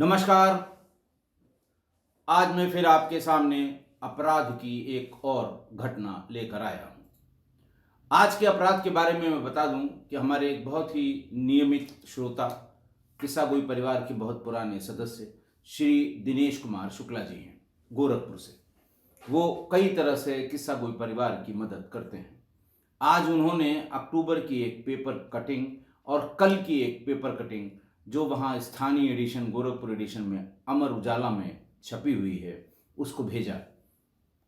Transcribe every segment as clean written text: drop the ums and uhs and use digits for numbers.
नमस्कार। आज मैं फिर आपके सामने अपराध की एक और घटना लेकर आया हूँ। आज के अपराध के बारे में मैं बता दूं कि हमारे एक बहुत ही नियमित श्रोता, किस्सा गोई परिवार के बहुत पुराने सदस्य श्री दिनेश कुमार शुक्ला जी हैं, गोरखपुर से। वो कई तरह से किस्सा गोई परिवार की मदद करते हैं। आज उन्होंने अक्टूबर की एक पेपर कटिंग और कल की एक पेपर कटिंग, जो वहाँ स्थानीय एडिशन गोरखपुर एडिशन में अमर उजाला में छपी हुई है, उसको भेजा।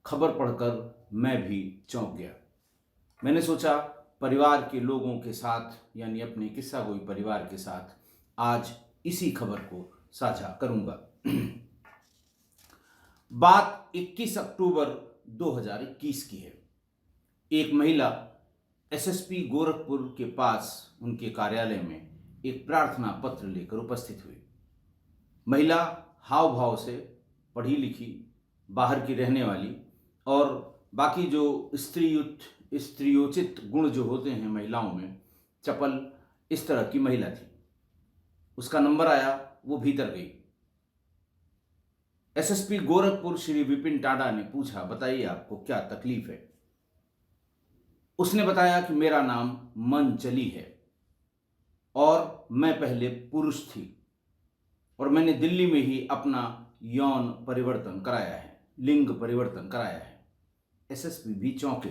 खबर पढ़कर मैं भी चौंक गया। मैंने सोचा परिवार के लोगों के साथ, यानी अपने किस्सा गोई परिवार के साथ आज इसी खबर को साझा करूंगा। बात 21 अक्टूबर 2021 की है। एक महिला एसएसपी गोरखपुर के पास उनके कार्यालय में एक प्रार्थना पत्र लेकर उपस्थित हुई। महिला हाव भाव से पढ़ी लिखी, बाहर की रहने वाली और बाकी जो स्त्रियोचित गुण जो होते हैं महिलाओं में, चपल, इस तरह की महिला थी। उसका नंबर आया, वो भीतर गई। एसएसपी गोरखपुर श्री विपिन टाडा ने पूछा, बताइए आपको क्या तकलीफ है। उसने बताया कि मेरा नाम मनचली है और मैं पहले पुरुष थी और मैंने दिल्ली में ही अपना यौन परिवर्तन कराया है, लिंग परिवर्तन कराया है। एसएसपी भी चौंके।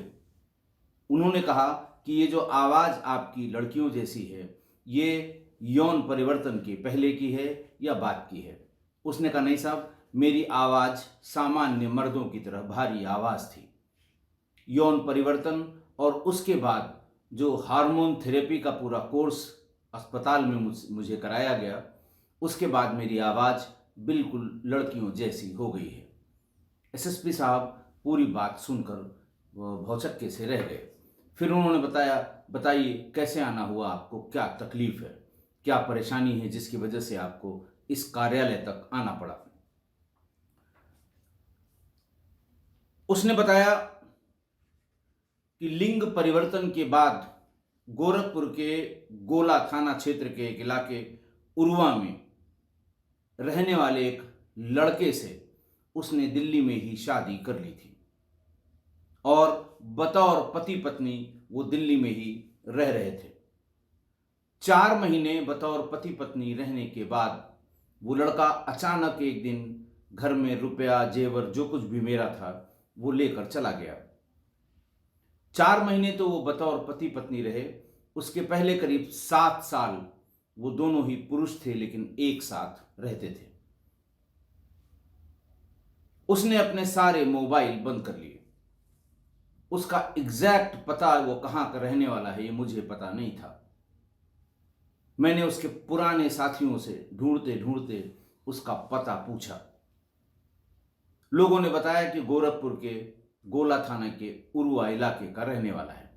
उन्होंने कहा कि ये जो आवाज़ आपकी लड़कियों जैसी है, ये यौन परिवर्तन के पहले की है या बाद की है। उसने कहा, नहीं साहब, मेरी आवाज़ सामान्य मर्दों की तरह भारी आवाज़ थी। यौन परिवर्तन और उसके बाद जो हार्मोन थेरेपी का पूरा कोर्स अस्पताल में मुझे कराया गया, उसके बाद मेरी आवाज़ बिल्कुल लड़कियों जैसी हो गई है। एसएसपी साहब पूरी बात सुनकर भौचक्के से रह गए। फिर उन्होंने बताया, बताइए कैसे आना हुआ आपको, क्या तकलीफ़ है, क्या परेशानी है जिसकी वजह से आपको इस कार्यालय तक आना पड़ा। उसने बताया कि लिंग परिवर्तन के बाद गोरखपुर के गोला थाना क्षेत्र के एक इलाके उरुवा में रहने वाले एक लड़के से उसने दिल्ली में ही शादी कर ली थी और बतौर पति पत्नी वो दिल्ली में ही रह रहे थे। 4 महीने बतौर पति पत्नी रहने के बाद वो लड़का अचानक एक दिन घर में रुपया, जेवर, जो कुछ भी मेरा था, वो लेकर चला गया। 4 महीने तो वो बतौर पति पत्नी रहे। उसके पहले करीब 7 साल वो दोनों ही पुरुष थे, लेकिन एक साथ रहते थे। उसने अपने सारे मोबाइल बंद कर लिए। उसका एग्जैक्ट पता, वो कहाँ का रहने वाला है, ये मुझे पता नहीं था। मैंने उसके पुराने साथियों से ढूंढते ढूंढते उसका पता पूछा। लोगों ने बताया कि गोरखपुर के गोला थाना के उरुआ इलाके का रहने वाला है।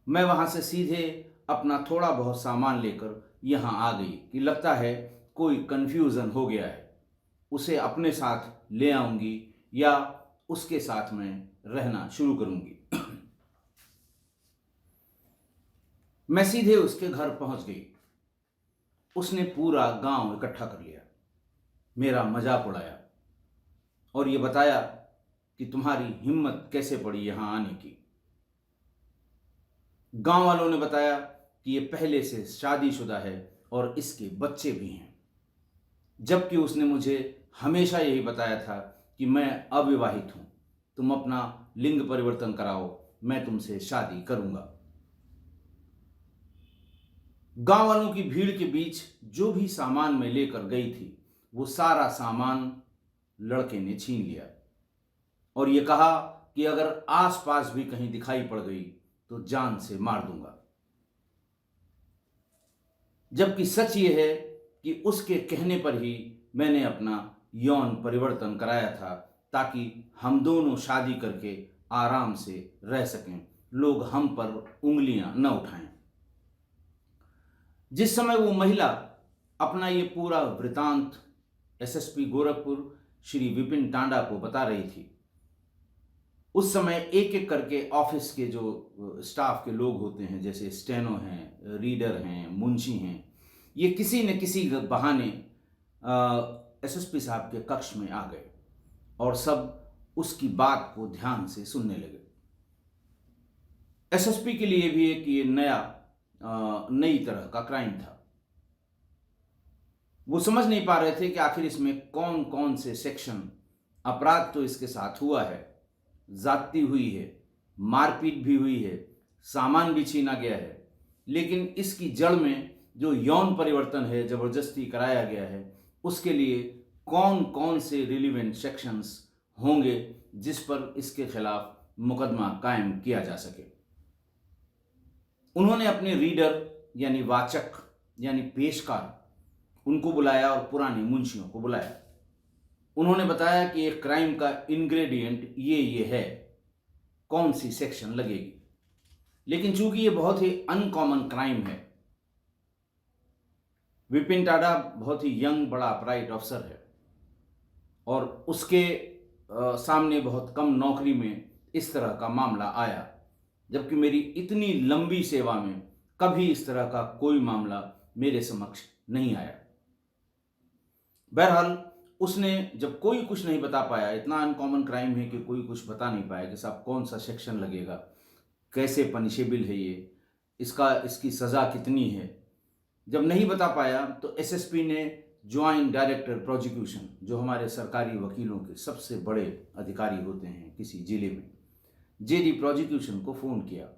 मैं वहां से सीधे अपना थोड़ा बहुत सामान लेकर यहां आ गई कि लगता है कोई कंफ्यूजन हो गया है, उसे अपने साथ ले आऊंगी या उसके साथ मैं रहना शुरू करूंगी। मैं सीधे उसके घर पहुंच गई। उसने पूरा गांव इकट्ठा कर लिया, मेरा मजाक उड़ाया और ये बताया कि तुम्हारी हिम्मत कैसे पड़ी यहां आने की। गांव वालों ने बताया कि ये पहले से शादीशुदा है और इसके बच्चे भी हैं, जबकि उसने मुझे हमेशा यही बताया था कि मैं अविवाहित हूं, तुम अपना लिंग परिवर्तन कराओ, मैं तुमसे शादी करूंगा। गांव वालों की भीड़ के बीच जो भी सामान मैं लेकर गई थी, वो सारा सामान लड़के ने छीन लिया और ये कहा कि अगर आसपास भी कहीं दिखाई पड़ गई तो जान से मार दूंगा। जबकि सच ये है कि उसके कहने पर ही मैंने अपना यौन परिवर्तन कराया था, ताकि हम दोनों शादी करके आराम से रह सकें, लोग हम पर उंगलियां न उठाएं। जिस समय वो महिला अपना ये पूरा वृतांत एसएसपी गोरखपुर श्री विपिन टांडा को बता रही थी, उस समय एक एक करके ऑफिस के जो स्टाफ के लोग होते हैं, जैसे स्टेनो हैं, रीडर हैं, मुंशी हैं, ये किसी न किसी बहाने एसएसपी साहब के कक्ष में आ गए और सब उसकी बात को ध्यान से सुनने लगे। एसएसपी के लिए भी एक ये नई तरह का क्राइम था। वो समझ नहीं पा रहे थे कि आखिर इसमें कौन कौन से सेक्शन, अपराध तो इसके साथ हुआ है, ज्यादती हुई है, मारपीट भी हुई है, सामान भी छीना गया है, लेकिन इसकी जड़ में जो यौन परिवर्तन है, जबरदस्ती कराया गया है, उसके लिए कौन कौन से रिलीवेंट सेक्शंस होंगे जिस पर इसके खिलाफ मुकदमा कायम किया जा सके। उन्होंने अपने रीडर यानी वाचक यानी पेशकार उनको बुलाया और पुराने मुंशियों को बुलाया। उन्होंने बताया कि एक क्राइम का इंग्रेडिएंट ये है, कौन सी सेक्शन लगेगी। लेकिन चूंकि ये बहुत ही अनकॉमन क्राइम है, विपिन टाडा बहुत ही यंग बड़ा अपराइट अफसर है और उसके सामने बहुत कम नौकरी में इस तरह का मामला आया, जबकि मेरी इतनी लंबी सेवा में कभी इस तरह का कोई मामला मेरे समक्ष नहीं आया। बहरहाल उसने जब कोई कुछ नहीं बता पाया, इतना अनकॉमन क्राइम है कि कोई कुछ बता नहीं पाया कि साहब कौन सा सेक्शन लगेगा, कैसे पनिशेबल है ये, इसकी सज़ा कितनी है, जब नहीं बता पाया तो एसएसपी ने ज्वाइंट डायरेक्टर प्रोसिक्यूशन, जो हमारे सरकारी वकीलों के सबसे बड़े अधिकारी होते हैं किसी जिले में, जेडी प्रोसिक्यूशन को फ़ोन किया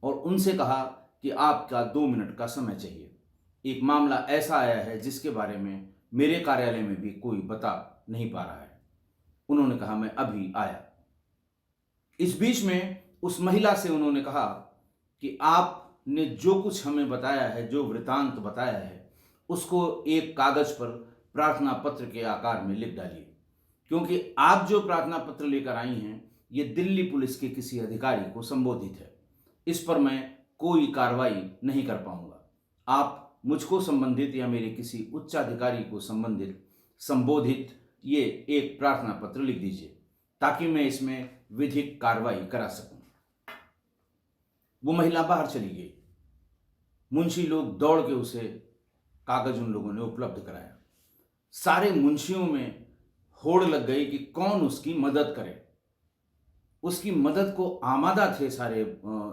और उनसे कहा कि आपका 2 मिनट का समय चाहिए। एक मामला ऐसा आया है जिसके बारे में मेरे कार्यालय में भी कोई बता नहीं पा रहा है। उन्होंने कहा मैं अभी आया। इस बीच में उस महिला से उन्होंने कहा कि आपने जो कुछ हमें बताया है, जो वृतांत बताया है, उसको एक कागज पर प्रार्थना पत्र के आकार में लिख डालिए, क्योंकि आप जो प्रार्थना पत्र लेकर आई हैं ये दिल्ली पुलिस के किसी अधिकारी को संबोधित है। इस पर मैं कोई कार्रवाई नहीं कर पाऊंगा। आप मुझको संबंधित या मेरे किसी उच्च अधिकारी को संबोधित ये एक प्रार्थना पत्र लिख दीजिए ताकि मैं इसमें विधिक कार्रवाई करा सकूं। वो महिला बाहर चली गई। मुंशी लोग दौड़ के उसे कागज उन लोगों ने उपलब्ध कराया। सारे मुंशियों में होड़ लग गई कि कौन उसकी मदद करे। उसकी मदद को आमादा थे सारे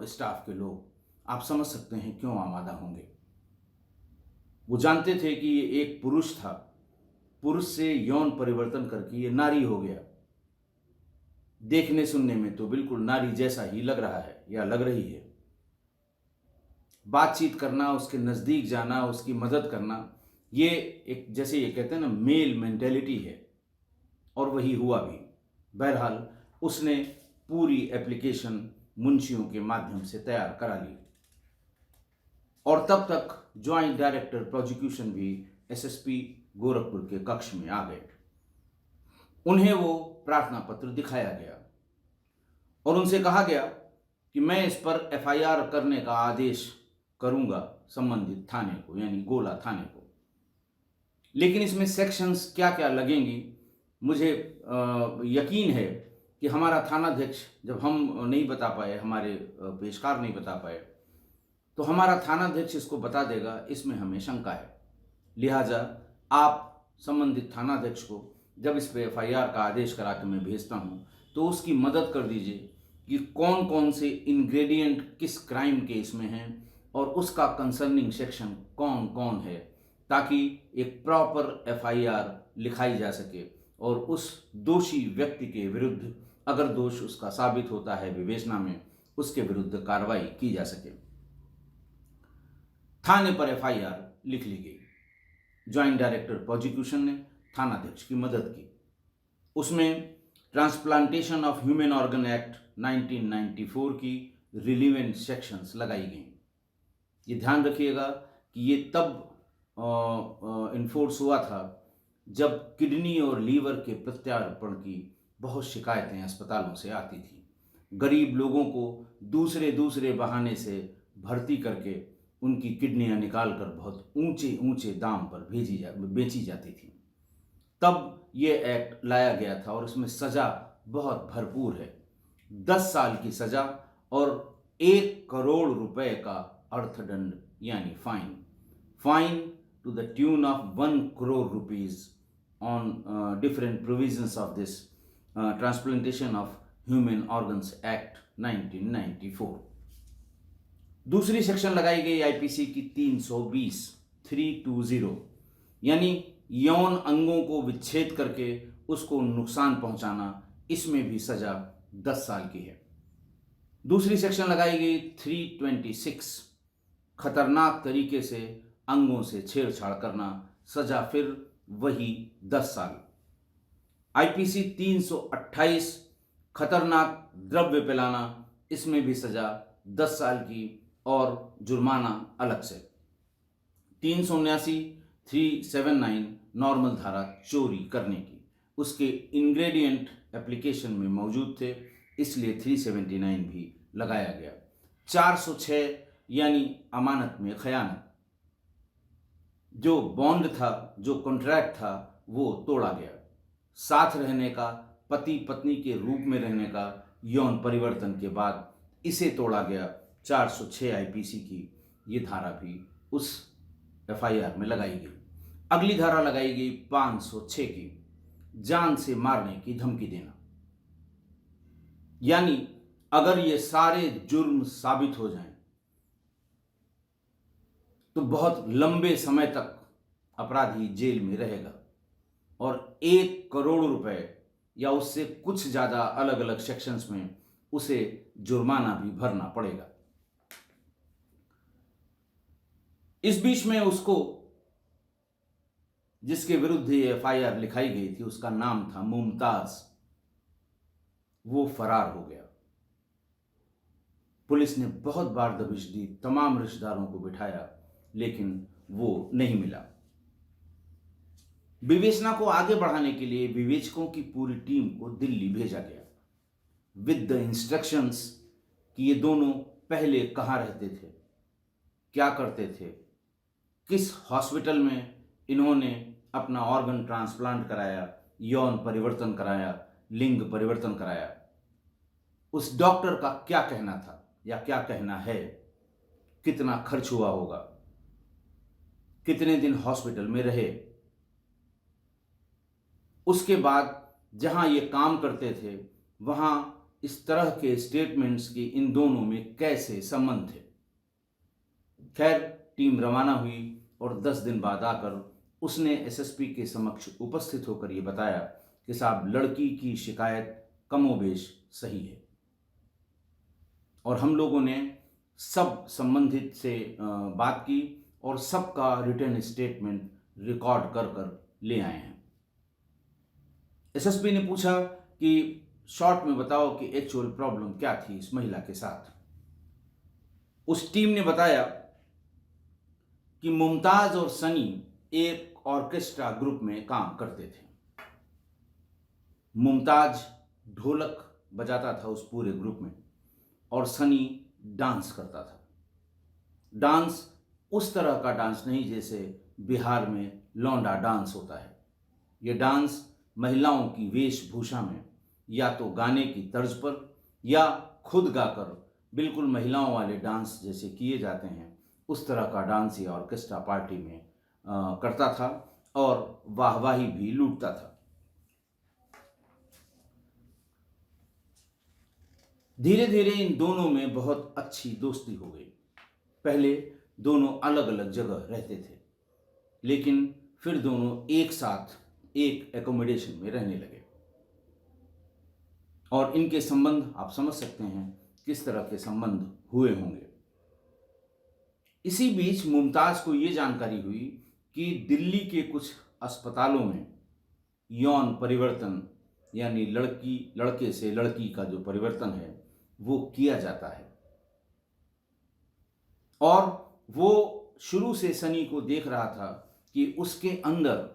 स्टाफ के लोग। आप समझ सकते हैं क्यों आमादा होंगे। वो जानते थे कि ये एक पुरुष था, पुरुष से यौन परिवर्तन करके ये नारी हो गया। देखने सुनने में तो बिल्कुल नारी जैसा ही लग रहा है या लग रही है। बातचीत करना, उसके नज़दीक जाना, उसकी मदद करना, ये एक जैसे ये कहते हैं ना मेल मेंटेलिटी है, और वही हुआ भी। बहरहाल उसने पूरी एप्लीकेशन मुंशियों के माध्यम से तैयार करा ली और तब तक ज्वाइंट डायरेक्टर प्रोसिक्यूशन भी एसएसपी गोरखपुर के कक्ष में आ गए। उन्हें वो प्रार्थना पत्र दिखाया गया और उनसे कहा गया कि मैं इस पर एफआईआर करने का आदेश करूंगा संबंधित थाने को, यानी गोला थाने को। लेकिन इसमें सेक्शंस क्या क्या लगेंगी, मुझे यकीन है कि हमारा थानाध्यक्ष, जब हम नहीं बता पाए, हमारे पेशकार नहीं बता पाए, तो हमारा थानाध्यक्ष इसको बता देगा, इसमें हमें शंका है। लिहाजा आप संबंधित थानाध्यक्ष को जब इस पे एफआईआर का आदेश करा के मैं भेजता हूँ तो उसकी मदद कर दीजिए कि कौन कौन से इंग्रेडिएंट किस क्राइम के इसमें हैं और उसका कंसर्निंग सेक्शन कौन कौन है, ताकि एक प्रॉपर एफआईआर लिखाई जा सके और उस दोषी व्यक्ति के विरुद्ध, अगर दोष उसका साबित होता है विवेचना में, उसके विरुद्ध कार्रवाई की जा सके। थाने पर एफआईआर लिख ली गई। ज्वाइंट डायरेक्टर प्रोसिक्यूशन ने थानाध्यक्ष की मदद की। उसमें transplantation of human organ act 1994 की रिलीवेंट सेक्शंस लगाई गई। ये ध्यान रखिएगा कि ये तब इन्फोर्स हुआ था जब किडनी और लीवर के प्रत्यारोपण की बहुत शिकायतें अस्पतालों से आती थी। गरीब लोगों को दूसरे बहाने से भर्ती करके उनकी किडनियां निकालकर बहुत ऊंचे ऊंचे दाम पर बेची जाती थी। तब ये एक्ट लाया गया था और इसमें सज़ा बहुत भरपूर है। 10 साल की सज़ा और 1 करोड़ रुपए का अर्थदंड यानी fine to the tune of 1 crore rupees on different provisions of this Transplantation of Human Organs Act 1994। दूसरी सेक्शन लगाई गई आईपीसी की 320 यानी यौन अंगों को विच्छेद करके उसको नुकसान पहुंचाना, इसमें भी सजा 10 साल की है। दूसरी सेक्शन लगाई गई 326 खतरनाक तरीके से अंगों से छेड़छाड़ करना, सजा फिर वही 10 साल। आईपीसी 328 खतरनाक द्रव्य पिलाना, इसमें भी सजा 10 साल की और जुर्माना अलग से। 379 379 नॉर्मल धारा चोरी करने की, उसके इंग्रेडिएंट एप्लीकेशन में मौजूद थे, इसलिए 379 भी लगाया गया। 406 यानी अमानत में खयानत, जो बॉन्ड था, जो कॉन्ट्रैक्ट था, वो तोड़ा गया। साथ रहने का, पति पत्नी के रूप में रहने का यौन परिवर्तन के बाद इसे तोड़ा गया। 406 आईपीसी की ये धारा भी उस एफआईआर में लगाई गई। अगली धारा लगाई गई 506 की, जान से मारने की धमकी देना। यानी अगर ये सारे जुर्म साबित हो जाएं तो बहुत लंबे समय तक अपराधी जेल में रहेगा और 1 करोड़ रुपए या उससे कुछ ज्यादा अलग अलग सेक्शंस में उसे जुर्माना भी भरना पड़ेगा। इस बीच में उसको, जिसके विरुद्ध ये एफआईआर लिखाई गई थी, उसका नाम था मुमताज, वो फरार हो गया। पुलिस ने बहुत बार दबिश दी, तमाम रिश्तेदारों को बिठाया, लेकिन वो नहीं मिला। विवेचना को आगे बढ़ाने के लिए विवेचकों की पूरी टीम को दिल्ली भेजा गया विद द इंस्ट्रक्शंस कि ये दोनों पहले कहाँ रहते थे, क्या करते थे, किस हॉस्पिटल में इन्होंने अपना ऑर्गन ट्रांसप्लांट कराया, यौन परिवर्तन कराया, लिंग परिवर्तन कराया, उस डॉक्टर का क्या कहना था या क्या कहना है, कितना खर्च हुआ होगा, कितने दिन हॉस्पिटल में रहे। उसके बाद जहां ये काम करते थे वहां इस तरह के स्टेटमेंट्स के इन दोनों में कैसे संबंध थे। खैर, टीम रवाना हुई और 10 दिन बाद आकर उसने एसएसपी के समक्ष उपस्थित होकर ये बताया कि साहब, लड़की की शिकायत कमोबेश सही है और हम लोगों ने सब संबंधित से बात की और सबका रिटर्न स्टेटमेंट रिकॉर्ड कर कर ले आए हैं। एसएसपी ने पूछा कि शॉर्ट में बताओ कि एक्चुअल प्रॉब्लम क्या थी इस महिला के साथ। उस टीम ने बताया कि मुमताज और सनी एक ऑर्केस्ट्रा ग्रुप में काम करते थे। मुमताज ढोलक बजाता था उस पूरे ग्रुप में और सनी डांस करता था। डांस उस तरह का डांस नहीं जैसे बिहार में लौंडा डांस होता है। यह डांस महिलाओं की वेशभूषा में या तो गाने की तर्ज पर या खुद गाकर बिल्कुल महिलाओं वाले डांस जैसे किए जाते हैं, उस तरह का डांस ये ऑर्केस्ट्रा पार्टी में करता था और वाहवाही भी लूटता था। धीरे धीरे इन दोनों में बहुत अच्छी दोस्ती हो गई। पहले दोनों अलग अलग जगह रहते थे, लेकिन फिर दोनों एक साथ एक एकोमोडेशन में रहने लगे और इनके संबंध आप समझ सकते हैं किस तरह के संबंध हुए होंगे। इसी बीच मुमताज को यह जानकारी हुई कि दिल्ली के कुछ अस्पतालों में यौन परिवर्तन यानी लड़के से लड़की का जो परिवर्तन है वो किया जाता है और वो शुरू से सनी को देख रहा था कि उसके अंदर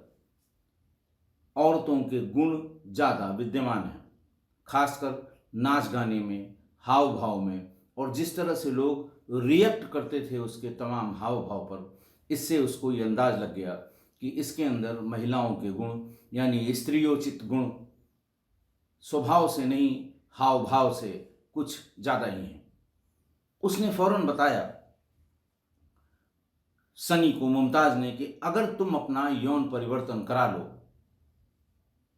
औरतों के गुण ज़्यादा विद्यमान हैं, खासकर नाच गाने में, हाव भाव में, और जिस तरह से लोग रिएक्ट करते थे उसके तमाम हाव भाव पर। इससे उसको ये अंदाज लग गया कि इसके अंदर महिलाओं के गुण यानी स्त्रियोचित गुण स्वभाव से नहीं, हाव भाव से कुछ ज़्यादा ही हैं। उसने फौरन बताया सनी को मुमताज ने कि अगर तुम अपना यौन परिवर्तन करा लो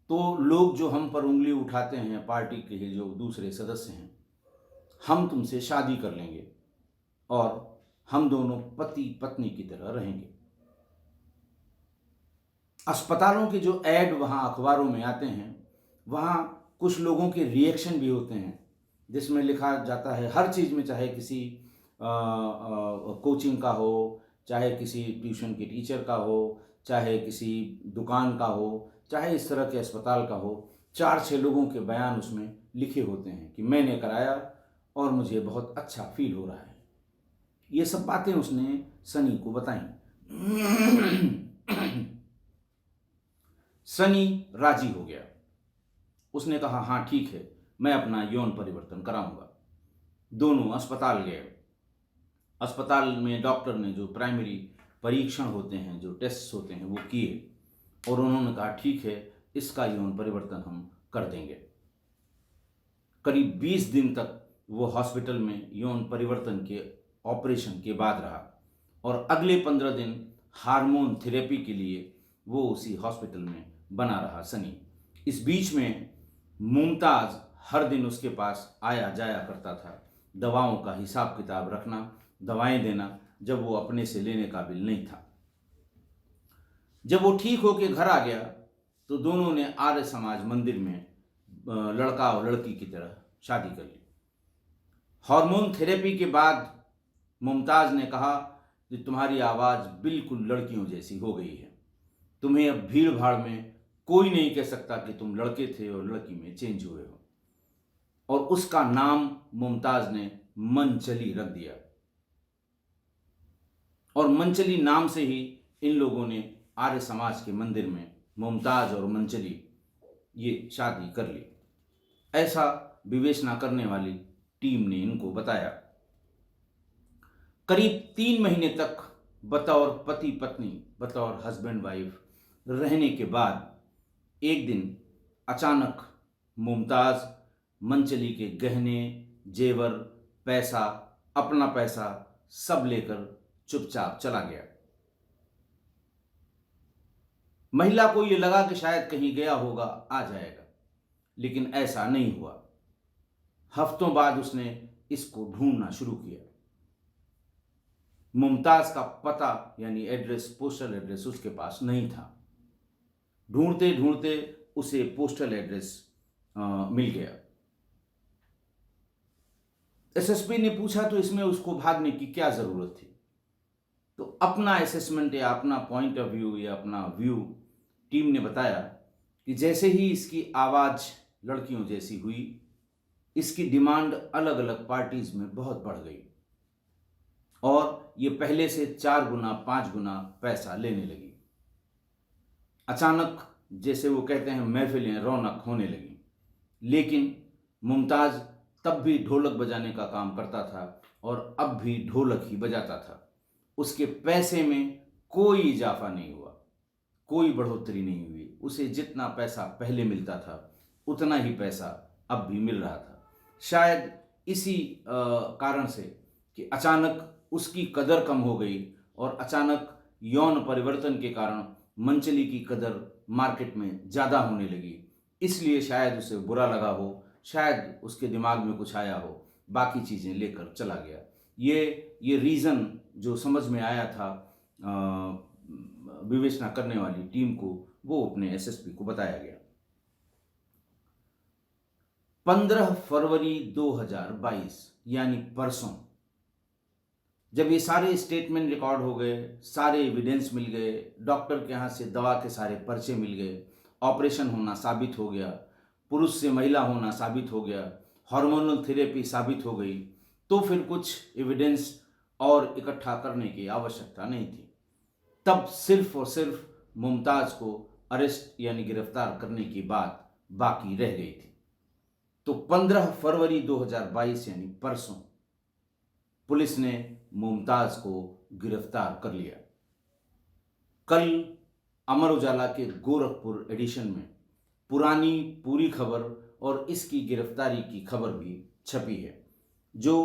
तो लोग जो हम पर उंगली उठाते हैं, पार्टी के जो दूसरे सदस्य हैं, हम तुमसे शादी कर लेंगे और हम दोनों पति पत्नी की तरह रहेंगे। अस्पतालों के जो ऐड वहाँ अखबारों में आते हैं, वहाँ कुछ लोगों के रिएक्शन भी होते हैं जिसमें लिखा जाता है हर चीज़ में, चाहे किसी कोचिंग का हो, चाहे किसी ट्यूशन के टीचर का हो, चाहे किसी दुकान का हो, चाहे इस तरह के अस्पताल का हो, 4-6 लोगों के बयान उसमें लिखे होते हैं कि मैंने कराया और मुझे बहुत अच्छा फील हो रहा है। ये सब बातें उसने सनी को बताई। सनी राजी हो गया। उसने कहा हाँ ठीक है, मैं अपना यौन परिवर्तन कराऊंगा। दोनों अस्पताल गए। अस्पताल में डॉक्टर ने जो प्राइमरी परीक्षण होते हैं, जो टेस्ट होते हैं, वो किए और उन्होंने कहा ठीक है, इसका यौन परिवर्तन हम कर देंगे। करीब 20 दिन तक वो हॉस्पिटल में यौन परिवर्तन के ऑपरेशन के बाद रहा और अगले 15 दिन हार्मोन थेरेपी के लिए वो उसी हॉस्पिटल में बना रहा सनी। इस बीच में मुमताज हर दिन उसके पास आया जाया करता था, दवाओं का हिसाब किताब रखना, दवाएं देना, जब वो अपने से लेने काबिल नहीं था। जब वो ठीक होकर घर आ गया तो दोनों ने आर्य समाज मंदिर में लड़का और लड़की की तरह शादी कर ली। हार्मोन थेरेपी के बाद मुमताज ने कहा कि तुम्हारी आवाज़ बिल्कुल लड़कियों जैसी हो गई है, तुम्हें अब भीड़ भाड़ में कोई नहीं कह सकता कि तुम लड़के थे और लड़की में चेंज हुए हो। और उसका नाम मुमताज ने मनचली रख दिया और मनचली नाम से ही इन लोगों ने आर्य समाज के मंदिर में मुमताज और मनचली ये शादी कर ली। ऐसा विवेचना करने वाली टीम ने इनको बताया। करीब 3 महीने तक बतौर पति पत्नी, बतौर हस्बैंड वाइफ रहने के बाद एक दिन अचानक मुमताज मनचली के गहने, जेवर, पैसा, अपना पैसा सब लेकर चुपचाप चला गया। महिला को ये लगा कि शायद कहीं गया होगा, आ जाएगा, लेकिन ऐसा नहीं हुआ। हफ्तों बाद उसने इसको ढूंढना शुरू किया। मुमताज का पता यानी एड्रेस, पोस्टल एड्रेस उसके पास नहीं था। ढूंढते ढूंढते उसे पोस्टल एड्रेस मिल गया। एसएसपी ने पूछा तो इसमें उसको भागने की क्या जरूरत थी। तो अपना असेसमेंट या अपना पॉइंट ऑफ व्यू या अपना व्यू टीम ने बताया कि जैसे ही इसकी आवाज़ लड़कियों जैसी हुई, इसकी डिमांड अलग अलग पार्टीज में बहुत बढ़ गई और ये पहले से 4 गुना 5 गुना पैसा लेने लगी। अचानक जैसे वो कहते हैं महफिलें रौनक होने लगी। लेकिन मुमताज तब भी ढोलक बजाने का काम करता था और अब भी ढोलक ही बजाता था। उसके पैसे में कोई इजाफा नहीं हुआ, कोई बढ़ोतरी नहीं हुई। उसे जितना पैसा पहले मिलता था उतना ही पैसा अब भी मिल रहा था। शायद इसी कारण से कि अचानक उसकी कदर कम हो गई और अचानक यौन परिवर्तन के कारण मनचली की कदर मार्केट में ज़्यादा होने लगी, इसलिए शायद उसे बुरा लगा हो, शायद उसके दिमाग में कुछ आया हो, बाकी चीज़ें लेकर चला गया। ये रीज़न जो समझ में आया था विवेचना करने वाली टीम को, वो अपने एसएसपी को बताया गया। 15 फरवरी 2022 यानी परसों, जब ये सारे स्टेटमेंट रिकॉर्ड हो गए, सारे एविडेंस मिल गए, डॉक्टर के यहाँ से दवा के सारे पर्चे मिल गए, ऑपरेशन होना साबित हो गया, पुरुष से महिला होना साबित हो गया, हार्मोनल थेरेपी साबित हो गई, तो फिर कुछ एविडेंस और इकट्ठा करने की आवश्यकता नहीं थी। तब सिर्फ और सिर्फ मुमताज को अरेस्ट यानी गिरफ्तार करने की बात बाकी रह गई थी। तो 15 फरवरी 2022 यानी परसों पुलिस ने मुमताज को गिरफ्तार कर लिया। कल अमर उजाला के गोरखपुर एडिशन में पुरानी पूरी खबर और इसकी गिरफ्तारी की खबर भी छपी है, जो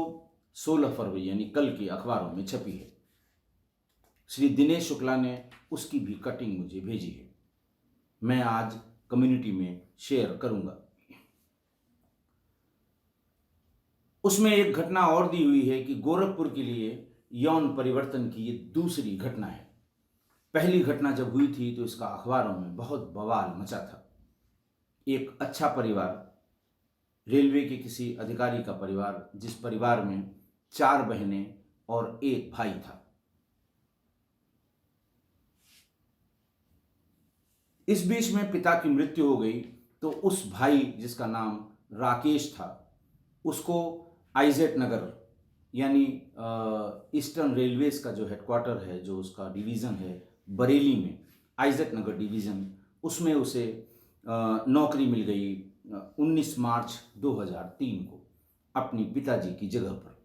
16 फरवरी यानी कल की अखबारों में छपी है। श्री दिनेश शुक्ला ने उसकी भी कटिंग मुझे भेजी है, मैं आज कम्युनिटी में शेयर करूंगा। उसमें एक घटना और दी हुई है कि गोरखपुर के लिए यौन परिवर्तन की ये दूसरी घटना है। पहली घटना जब हुई थी तो इसका अखबारों में बहुत बवाल मचा था। एक अच्छा परिवार, रेलवे के किसी अधिकारी का परिवार, जिस परिवार में 4 बहनें और 1 भाई था। इस बीच में पिता की मृत्यु हो गई तो उस भाई, जिसका नाम राकेश था, उसको आइजेट नगर यानी ईस्टर्न रेलवेज का जो हेडक्वार्टर है, जो उसका डिवीज़न है बरेली में, आइजेट नगर डिवीज़न, उसमें उसे नौकरी मिल गई 19 मार्च 2003 को अपनी पिताजी की जगह पर।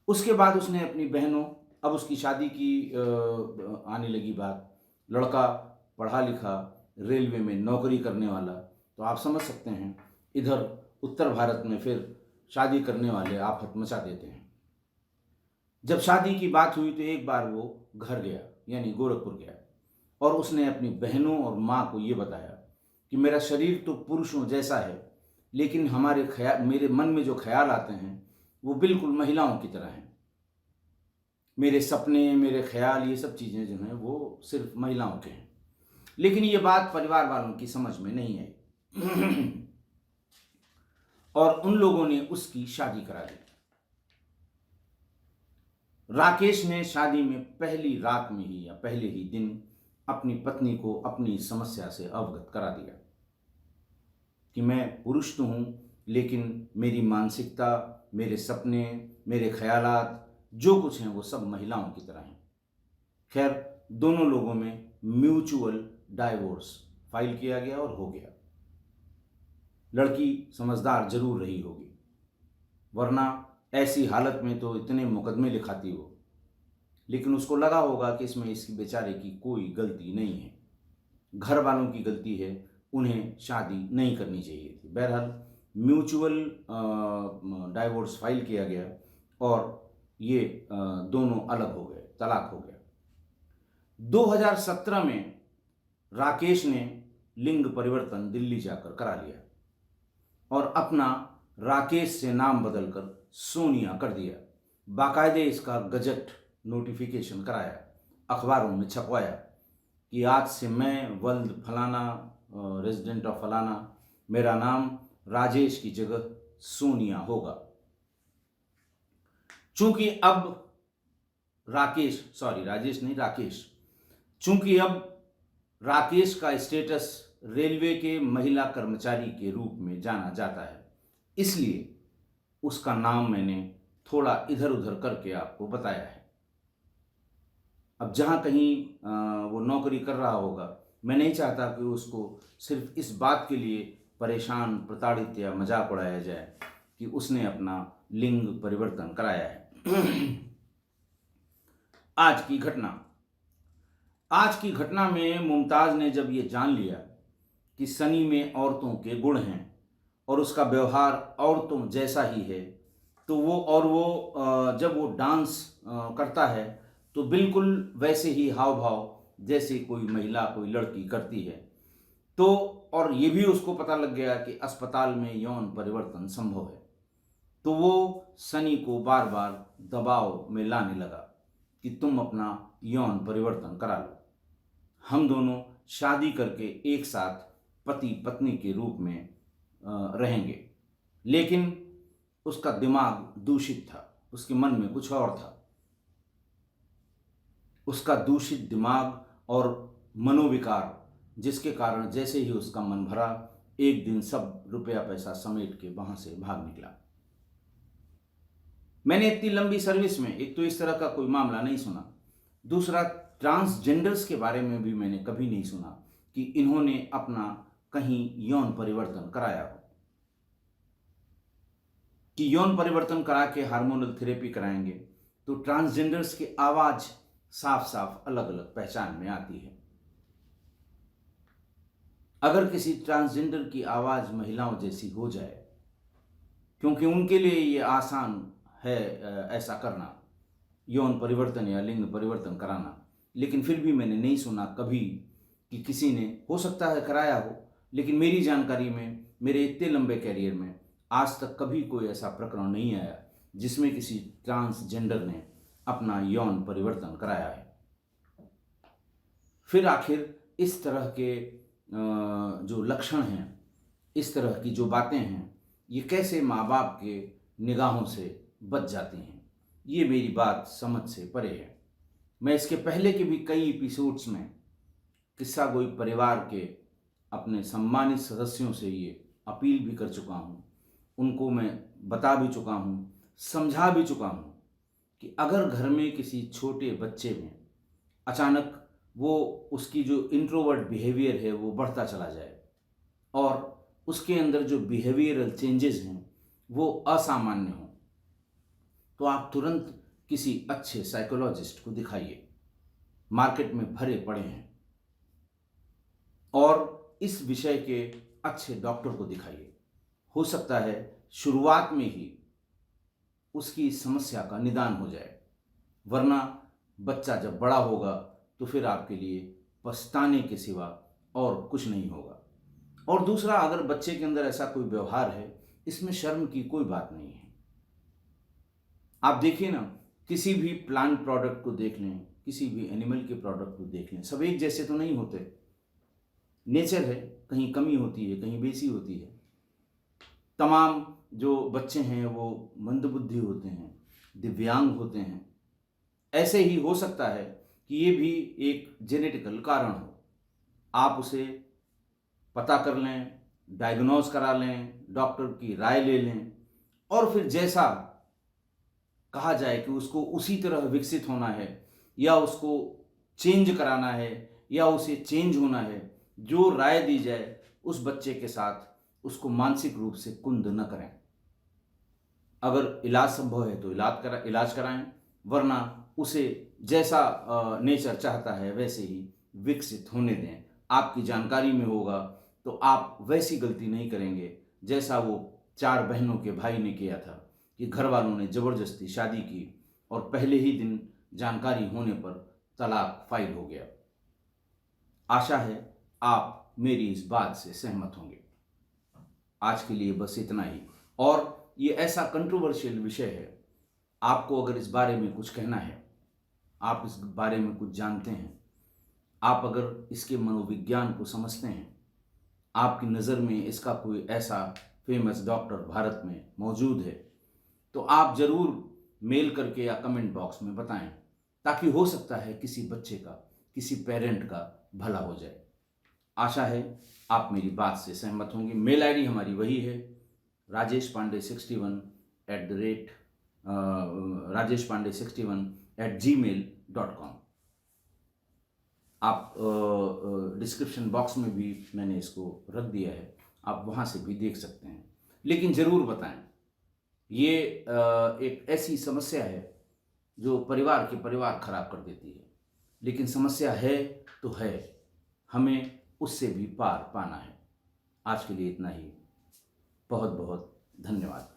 उसके बाद उसने अपनी बहनों, अब उसकी शादी की आने लगी बात, लड़का पढ़ा लिखा, रेलवे में नौकरी करने वाला, तो आप समझ सकते हैं इधर उत्तर भारत में फिर शादी करने वाले आफत मचा देते हैं। जब शादी की बात हुई तो एक बार वो घर गया, यानी गोरखपुर गया, और उसने अपनी बहनों और माँ को ये बताया कि मेरा शरीर तो पुरुषों जैसा है, लेकिन मेरे मन में जो ख्याल आते हैं वो बिल्कुल महिलाओं की तरह हैं। मेरे सपने, मेरे ख्याल, ये सब चीज़ें जो हैं वो सिर्फ महिलाओं के हैं। लेकिन ये बात परिवार वालों की समझ में नहीं आई और उन लोगों ने उसकी शादी करा दी। राकेश ने शादी में पहली रात में ही या पहले ही दिन अपनी पत्नी को अपनी समस्या से अवगत करा दिया कि मैं पुरुष तो हूँ, लेकिन मेरी मानसिकता, मेरे सपने, मेरे ख्यालात, जो कुछ हैं वो सब महिलाओं की तरह हैं। खैर, दोनों लोगों में म्यूचुअल डाइवोर्स फाइल किया गया और हो गया। लड़की समझदार जरूर रही होगी, वरना ऐसी हालत में तो इतने मुकदमे लिखाती हो, लेकिन उसको लगा होगा कि इसमें इसकी बेचारे की कोई गलती नहीं है, घर वालों की गलती है, उन्हें शादी नहीं करनी चाहिए थी। बहरहाल म्यूचुअल डाइवोर्स फाइल किया गया और ये दोनों अलग हो गए, तलाक हो गया। 2017 में राकेश ने लिंग परिवर्तन दिल्ली जाकर करा लिया और अपना राकेश से नाम बदलकर सोनिया कर दिया। बाकायदे इसका गजट नोटिफिकेशन कराया, अखबारों में छपवाया कि आज से मैं वल्द फलाना, रेजिडेंट ऑफ फलाना, मेरा नाम राजेश की जगह सोनिया होगा। चूंकि अब चूंकि अब राकेश का स्टेटस रेलवे के महिला कर्मचारी के रूप में जाना जाता है, इसलिए उसका नाम मैंने थोड़ा इधर उधर करके आपको बताया है। अब जहाँ कहीं वो नौकरी कर रहा होगा, मैं नहीं चाहता कि उसको सिर्फ इस बात के लिए परेशान, प्रताड़ित या मजाक उड़ाया जाए कि उसने अपना लिंग परिवर्तन कराया है। आज की घटना में मुमताज़ ने जब ये जान लिया कि सनी में औरतों के गुण हैं और उसका व्यवहार औरतों जैसा ही है, तो जब वो डांस करता है तो बिल्कुल वैसे ही हाव भाव जैसे कोई महिला, कोई लड़की करती है। तो और ये भी उसको पता लग गया कि अस्पताल में यौन परिवर्तन संभव है, तो वो सनी को बार बार दबाव में लाने लगा कि तुम अपना यौन परिवर्तन करा लो, हम दोनों शादी करके एक साथ पति पत्नी के रूप में रहेंगे। लेकिन उसका दिमाग दूषित था, उसके मन में कुछ और था। उसका दूषित दिमाग और मनोविकार, जिसके कारण जैसे ही उसका मन भरा, एक दिन सब रुपया पैसा समेट के वहां से भाग निकला। मैंने इतनी लंबी सर्विस में एक तो इस तरह का कोई मामला नहीं सुना, दूसरा ट्रांसजेंडर्स के बारे में भी मैंने कभी नहीं सुना कि इन्होंने अपना कहीं यौन परिवर्तन कराया हो, कि यौन परिवर्तन करा के हार्मोनल थेरेपी कराएंगे तो ट्रांसजेंडर्स की आवाज साफ साफ अलग अलग पहचान में आती है। अगर किसी ट्रांसजेंडर की आवाज महिलाओं जैसी हो जाए, क्योंकि उनके लिए ये आसान है ऐसा करना, यौन परिवर्तन या लिंग परिवर्तन कराना, लेकिन फिर भी मैंने नहीं सुना कभी कि किसी ने, हो सकता है कराया हो, लेकिन मेरी जानकारी में, मेरे इतने लंबे कैरियर में आज तक कभी कोई ऐसा प्रकरण नहीं आया जिसमें किसी ट्रांसजेंडर ने अपना यौन परिवर्तन कराया है। फिर आखिर इस तरह के जो लक्षण हैं, इस तरह की जो बातें हैं, ये कैसे माँ बाप के निगाहों से बच जाती हैं, ये मेरी बात समझ से परे है। मैं इसके पहले के भी कई एपिसोड्स में किस्सा गोई परिवार के अपने सम्मानित सदस्यों से ये अपील भी कर चुका हूँ, उनको मैं बता भी चुका हूँ, समझा भी चुका हूँ कि अगर घर में किसी छोटे बच्चे में अचानक वो उसकी जो इंट्रोवर्ट बिहेवियर है वो बढ़ता चला जाए और उसके अंदर जो बिहेवियरल चेंजेस हैं वो असामान्य हों, तो आप तुरंत किसी अच्छे साइकोलॉजिस्ट को दिखाइए। मार्केट में भरे पड़े हैं, और इस विषय के अच्छे डॉक्टर को दिखाइए। हो सकता है शुरुआत में ही उसकी समस्या का निदान हो जाए, वरना बच्चा जब बड़ा होगा तो फिर आपके लिए पछताने के सिवा और कुछ नहीं होगा। और दूसरा, अगर बच्चे के अंदर ऐसा कोई व्यवहार है, इसमें शर्म की कोई बात नहीं है। आप देखिए ना, किसी भी प्लांट प्रोडक्ट को देख लें, किसी भी एनिमल के प्रोडक्ट को देख लें, सब एक जैसे तो नहीं होते। नेचर है, कहीं कमी होती है, कहीं बेसी होती है। तमाम जो बच्चे हैं वो मंदबुद्धि होते हैं, दिव्यांग होते हैं। ऐसे ही हो सकता है कि ये भी एक जेनेटिकल कारण हो। आप उसे पता कर लें, डायग्नोज करा लें, डॉक्टर की राय ले लें, और फिर जैसा कहा जाए कि उसको उसी तरह विकसित होना है या उसको चेंज कराना है या उसे चेंज होना है, जो राय दी जाए उस बच्चे के साथ उसको मानसिक रूप से कुंद न करें। अगर इलाज संभव है तो इलाज कराएं, वरना उसे जैसा नेचर चाहता है वैसे ही विकसित होने दें। आपकी जानकारी में होगा तो आप वैसी गलती नहीं करेंगे जैसा वो 4 बहनों के भाई ने किया था कि घर वालों ने ज़बरदस्ती शादी की और पहले ही दिन जानकारी होने पर तलाक फाइल हो गया। आशा है आप मेरी इस बात से सहमत होंगे। आज के लिए बस इतना ही। और ये ऐसा कंट्रोवर्शियल विषय है, आपको अगर इस बारे में कुछ कहना है, आप इस बारे में कुछ जानते हैं, आप अगर इसके मनोविज्ञान को समझते हैं, आपकी नज़र में इसका कोई ऐसा फेमस डॉक्टर भारत में मौजूद है, तो आप ज़रूर मेल करके या कमेंट बॉक्स में बताएं, ताकि हो सकता है किसी बच्चे का, किसी पेरेंट का भला हो जाए। आशा है आप मेरी बात से सहमत होंगे। मेल आईडी हमारी वही है, rajeshpande61@gmail.com। आप डिस्क्रिप्शन बॉक्स में भी मैंने इसको रख दिया है, आप वहाँ से भी देख सकते हैं। लेकिन ज़रूर बताएं, ये एक ऐसी समस्या है जो परिवार खराब कर देती है, लेकिन समस्या है तो है, हमें उससे भी पार पाना है। आज के लिए इतना ही। बहुत बहुत धन्यवाद।